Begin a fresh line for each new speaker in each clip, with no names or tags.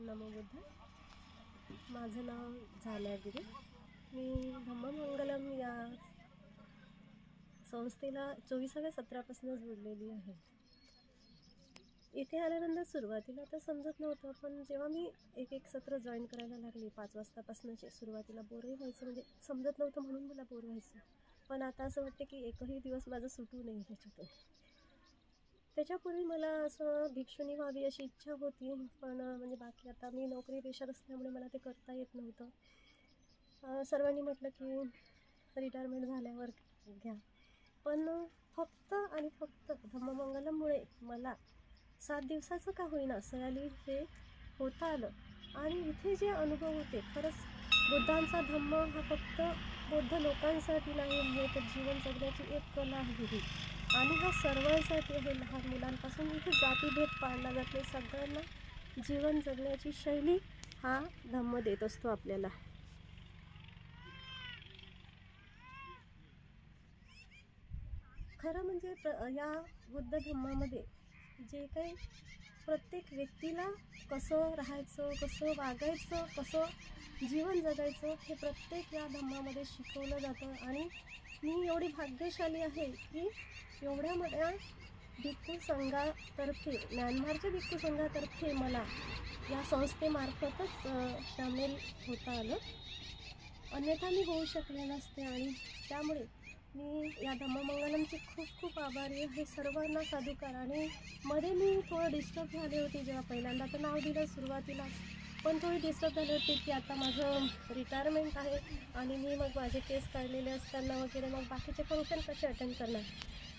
नमो बुद्ध. माझं नाव झाल्यागिरी. मी धम्ममंगलम या संस्थेला 24व्या सत्रापासून जोडलेली आहे. इथे आल्यानंतर सुरुवातीला तर समजत नव्हतं, पण जेव्हा मी एक सत्र जॉईन करायला लागले 5 वाजतापासूनचे, सुरुवातीला बोरही व्हायचं, म्हणजे समजत नव्हतं म्हणून मला बोर व्हायचं. पण आता असं वाटतं की एकही दिवस माझं सुटू नये त्याच्यातून. त्याच्यापूर्वी मला असं भिक्षुणी व्हावी अशी इच्छा होती, पण म्हणजे बाकी आता मी नोकरी पेशात असल्यामुळे मला ते करता येत नव्हतं. सर्वांनी म्हटलं की रिटायरमेंट झाल्यावर घ्या, पण फक्त आणि फक्त धम्ममंगलममुळे मला 7 दिवसाचं का होईना सयाली हे होता आलं. आणि इथे जे अनुभव होते, खरंच बुद्धांचा धम्म हा फक्त बौद्ध लोकांसाठी नाही आहे, तर जीवन जगण्याची एक कला आहे ही. आणि हा सर्वांसाठी आहे. लहान मुलांपासून इथे जातीभेद पाळला जात नाही, सगळ्यांना जीवन जगण्याची शैली हा धम्म देत असतो आपल्याला. खरं म्हणजे या बुद्ध धम्मामध्ये जे काही प्रत्येक व्यक्तीला कसं राहायचं, कसं वागायचं, कसं जीवन जगायचं हे प्रत्येक या धम्मामध्ये शिकवलं जातं. आणि मी एवढी भाग्यशाली आहे की एवढ्या मोठ्या भिक्खू संघातर्फे, म्यानमारच्या भिक्खू संघातर्फे मला या संस्थेमार्फतच सामील होता आलं, अन्यथा मी होऊ शकले नसते. आणि त्यामुळे मी या धम्ममंगलमची खूप खूप आभारी आहे. सर्वांना साधुकार. आणि मध्ये मी थोडं डिस्टर्ब झाले होते जेव्हा पहिल्यांदा तर नाव दिलं सुरुवातीला, पण थोडी डिस्टर्ब झाले होते की आता माझं रिटायरमेंट आहे आणि मी मग माझे केस काढलेले असताना वगैरे मग बाकीचे फंक्शन कसे अटेंड करणार.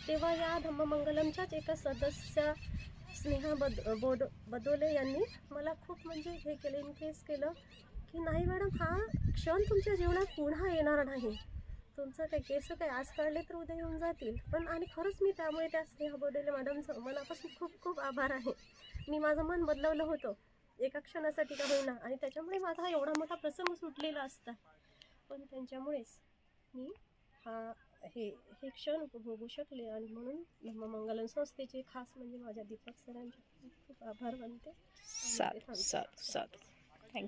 तेव्हा या धम्ममंगलमच्याच एका सदस्य स्नेहा बदोले यांनी मला खूप म्हणजे हे केलं, इन्क्रेज केलं की नाही मॅडम, हा क्षण तुमच्या जीवनात पुन्हा येणार नाही. तुमचं काही केस काय आज काढले तर उद्या येऊन जातील. पण आणि खरंच मी त्यामुळे त्या स्नेहा बदोले मॅडमचं मनापासून खूप खूप आभार आहे. मी माझं मन बदलवलं होतं एका क्षणासाठी का होईना, आणि त्याच्यामुळे माझा एवढा मोठा प्रसंग सुटलेला असता, पण त्यांच्यामुळेच मी हे क्षण उपभोगू शकले. आणि म्हणून धम्ममंगलम संस्थेचे खास म्हणजे माझ्या दीपक सरांचे खूप खूप आभार मानते.
थँक्यू.